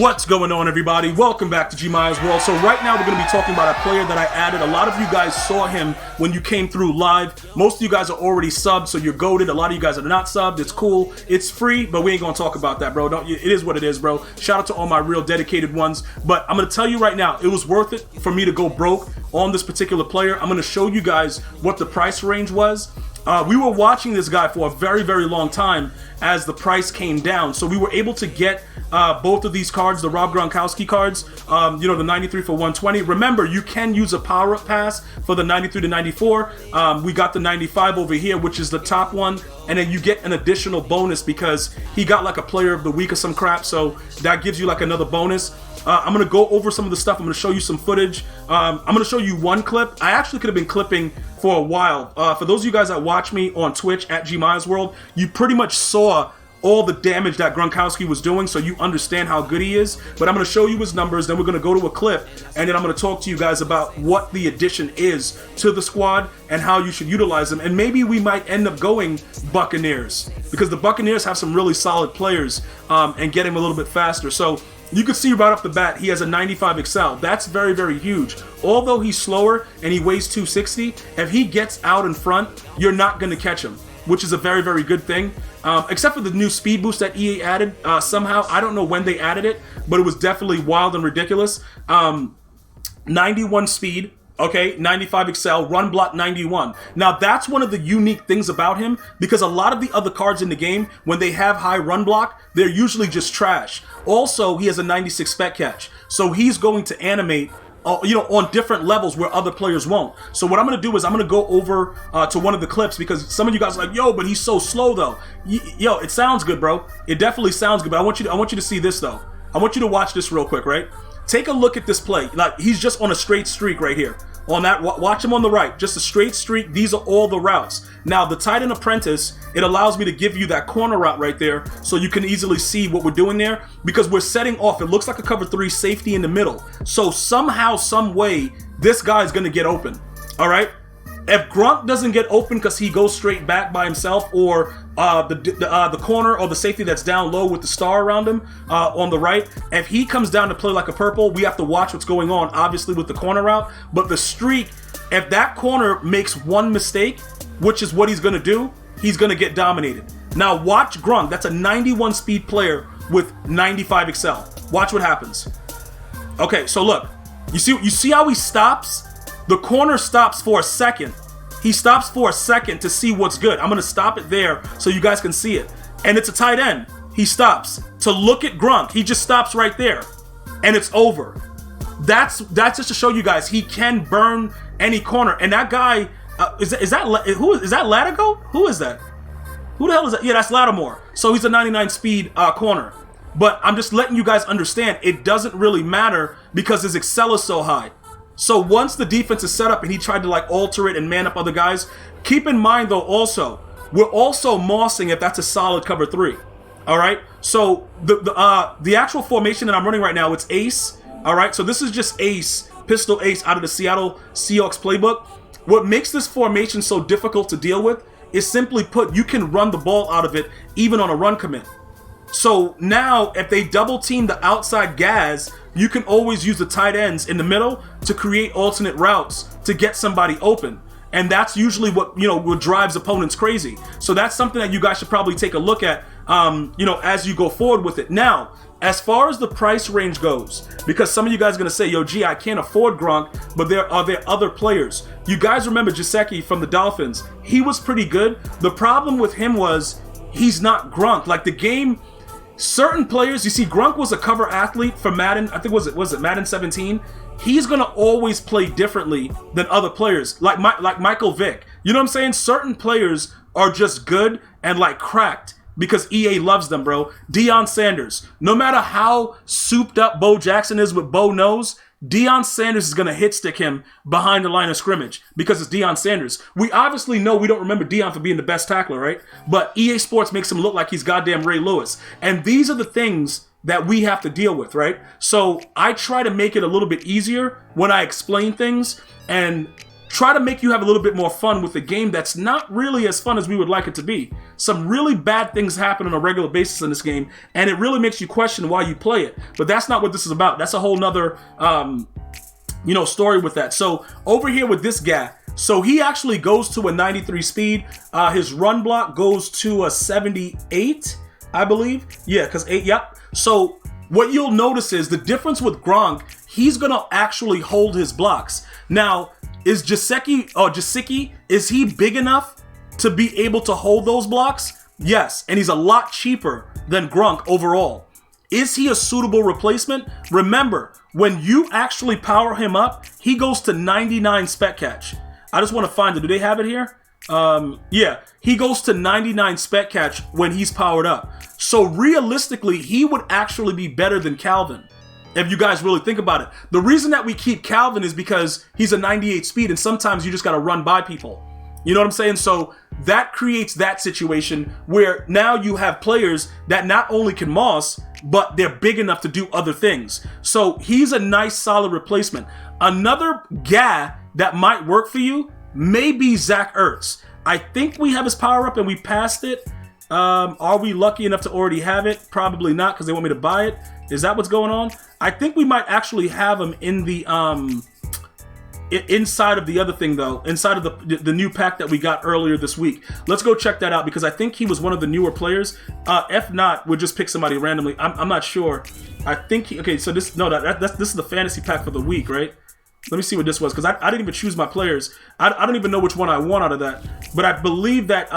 What's going on, everybody? Welcome back to GmiasWorld. So right now we're going to be talking about a player that I added. A lot of you guys saw him when you came through live. Most of you guys are already subbed, so you're goated. A lot of you guys are not subbed. It's cool. It's free, but we ain't going to talk about that, bro. It is what it is, bro. Shout out to all my real dedicated ones. But I'm going to tell you right now, it was worth it for me to go broke on this particular player. I'm going to show you guys what the price range was. We were watching this guy for a very, very long time as the price came down. So we were able to get both of these cards, the Rob Gronkowski cards, the 93 for 120. Remember, you can use a power-up pass for the 93 to 94. We got the 95 over here, which is the top one. And then you get an additional bonus because he got like a player of the week or some crap. So that gives you like another bonus. I'm going to go over some of the stuff. I'm going to show you some footage. I'm going to show you one clip. I actually could have been clipping for a while. For those of you guys that watch me on Twitch at GmiasWorld, you pretty much saw all the damage that Gronkowski was doing, so you understand how good he is. But I'm going to show you his numbers, then we're going to go to a clip, and then I'm going to talk to you guys about what the addition is to the squad and how you should utilize them. And maybe we might end up going Buccaneers, because the Buccaneers have some really solid players and get him a little bit faster. So you can see right off the bat, he has a 95 XL. That's very, very huge. Although he's slower and he weighs 260, if he gets out in front, you're not going to catch him, which is a very, very good thing. Except for the new speed boost that EA added somehow. I don't know when they added it, but it was definitely wild and ridiculous. 91 speed. Okay, 95 XL, run block 91. Now that's one of the unique things about him, because a lot of the other cards in the game, when they have high run block, they're usually just trash. Also, he has a 96 spec catch, so he's going to animate on different levels where other players won't. So what I'm going to do is I'm going to go over to one of the clips, because some of you guys are like, yo, but he's so slow though. Yo, it sounds good, bro. It definitely sounds good, but I want you to see this though. I want you to watch this real quick, right? Take a look at this play. Like, he's just on a straight streak right here. On that, watch him on the right, just a straight streak. These are all the routes. Now, the tight end apprentice, it allows me to give you that corner route right there, so you can easily see what we're doing there, because we're setting off. It looks like a cover 3 safety in the middle. So somehow, some way, this guy's gonna get open. All right. If Grunt doesn't get open because he goes straight back by himself, or the corner or the safety that's down low with the star around him on the right, if he comes down to play like a purple, we have to watch what's going on, obviously, with the corner route. But the streak, if that corner makes one mistake, which is what he's going to do, he's going to get dominated. Now watch Grunt. That's a 91 speed player with 95 XL. Watch what happens. Okay, so look. You see how he stops? The corner stops for a second. He stops for a second to see what's good. I'm going to stop it there so you guys can see it. And it's a tight end. He stops to look at Gronk. He just stops right there. And it's over. That's just to show you guys he can burn any corner. And that guy, is that Latigo? Who is that? Who the hell is that? Yeah, that's Lattimore. So he's a 99 speed corner. But I'm just letting you guys understand it doesn't really matter because his Excel is so high. So once the defense is set up and he tried to like alter it and man up other guys, keep in mind though also, we're also mossing if that's a solid cover 3. All right. So the actual formation that I'm running right now, it's ace. All right. So this is just ace, pistol ace out of the Seattle Seahawks playbook. What makes this formation so difficult to deal with is simply put, you can run the ball out of it even on a run commit. So now if they double team the outside Gaz, you can always use the tight ends in the middle to create alternate routes to get somebody open. And that's usually what drives opponents crazy. So that's something that you guys should probably take a look at, as you go forward with it. Now, as far as the price range goes, because some of you guys are going to say, yo, gee, I can't afford Gronk, but there are other players. You guys remember Gesicki from the Dolphins. He was pretty good. The problem with him was he's not Gronk. Like the game... Certain players, you see, Gronk was a cover athlete for Madden. I think was it Madden 17. He's gonna always play differently than other players, like Michael Vick. You know what I'm saying? Certain players are just good and like cracked because EA loves them, bro. Deion Sanders. No matter how souped up Bo Jackson is with Bo nose, Deion Sanders is going to hit stick him behind the line of scrimmage because it's Deion Sanders. We obviously know we don't remember Deion for being the best tackler, right? But EA Sports makes him look like he's goddamn Ray Lewis. And these are the things that we have to deal with, right? So I try to make it a little bit easier when I explain things. And try to make you have a little bit more fun with a game that's not really as fun as we would like it to be. Some really bad things happen on a regular basis in this game, and it really makes you question why you play it. But that's not what this is about. That's a whole nother, story with that. So over here with this guy, so he actually goes to a 93 speed. His run block goes to a 78, I believe. Yeah, because 8, yep. So what you'll notice is the difference with Gronk, he's going to actually hold his blocks. Now, is Gesicki, is he big enough to be able to hold those blocks? Yes, and he's a lot cheaper than Gronk overall. Is he a suitable replacement? Remember, when you actually power him up, he goes to 99 spec catch. I just want to find it. Do they have it here? Yeah, he goes to 99 spec catch when he's powered up. So realistically, he would actually be better than Calvin, if you guys really think about it. The reason that we keep Calvin is because he's a 98 speed, and sometimes you just got to run by people. You know what I'm saying? So that creates that situation where now you have players that not only can moss, but they're big enough to do other things. So he's a nice, solid replacement. Another guy that might work for you may be Zac Ertz. I think we have his power up and we passed it. Are we lucky enough to already have it? Probably not, because they want me to buy it. Is that what's going on? I think we might actually have him in the inside of the other thing, though, inside of the new pack that we got earlier this week. Let's go check that out, because I think he was one of the newer players. If not, we'll just pick somebody randomly. I'm not sure. I think okay. So this this is the fantasy pack for the week, right? Let me see what this was, because I didn't even choose my players. I don't even know which one I want out of that, but I believe that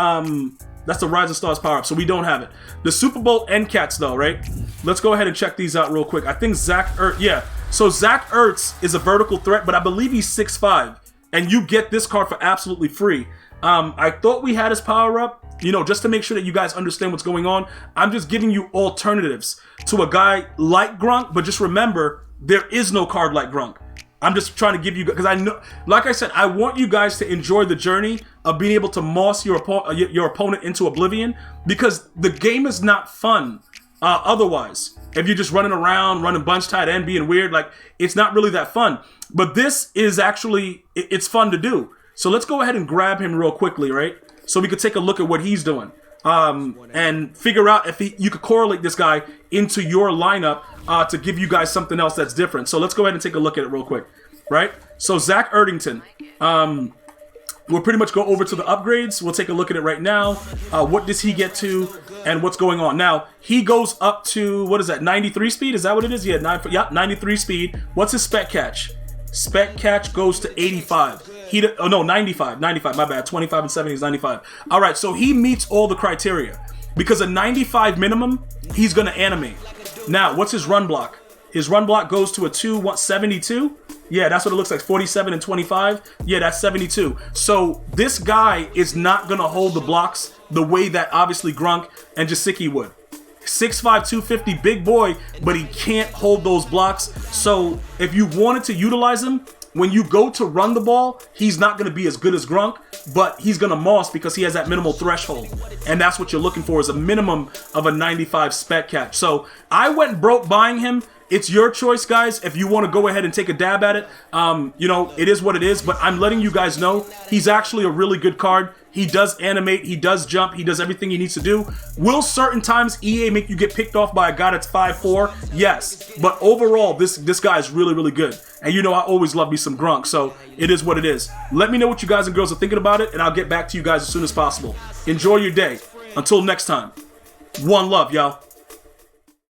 that's the Rising Stars power up, so we don't have it. The Super Bowl end cats, though, right? Let's go ahead and check these out real quick. I think Zac Ertz, yeah. So Zac Ertz is a vertical threat, but I believe he's 6'5", and you get this card for absolutely free. I thought we had his power up, just to make sure that you guys understand what's going on. I'm just giving you alternatives to a guy like Gronk, but just remember, there is no card like Gronk. I'm just trying to give you, because I know, like I said, I want you guys to enjoy the journey of being able to moss your opponent into oblivion, because the game is not fun otherwise. If you're just running around, running bunch tight end, being weird, like, it's not really that fun. But this is actually, it's fun to do. So let's go ahead and grab him real quickly, right? So we could take a look at what he's doing and figure out if you could correlate this guy into your lineup to give you guys something else that's different. So let's go ahead and take a look at it real quick, right? So Zac Erdington, we'll pretty much go over to the upgrades. We'll take a look at it right now. What does he get to and what's going on? Now, he goes up to, what is that, 93 speed? Is that what it is? Yeah, 93 speed. What's his spec catch? Spec catch goes to 85. 95, my bad. 25 and 70 is 95. All right, so he meets all the criteria. Because a 95 minimum, he's going to animate. Now, what's his run block? His run block goes to a 72. Yeah, that's what it looks like. 47 and 25. Yeah, that's 72. So this guy is not going to hold the blocks the way that obviously Gronk and Gesicki would. 6'5", 250, big boy, but he can't hold those blocks. So if you wanted to utilize him, when you go to run the ball, he's not going to be as good as Gronk, but he's going to moss because he has that minimal threshold. And that's what you're looking for, is a minimum of a 95 spec catch. So I went broke buying him. It's your choice, guys, if you want to go ahead and take a dab at it. It is what it is, but I'm letting you guys know he's actually a really good card. He does animate, he does jump, he does everything he needs to do. Will certain times EA make you get picked off by a guy that's 5'4"? Yes, but overall, this guy is really, really good. And I always love me some Gronk, so it is what it is. Let me know what you guys and girls are thinking about it, and I'll get back to you guys as soon as possible. Enjoy your day. Until next time, one love, y'all.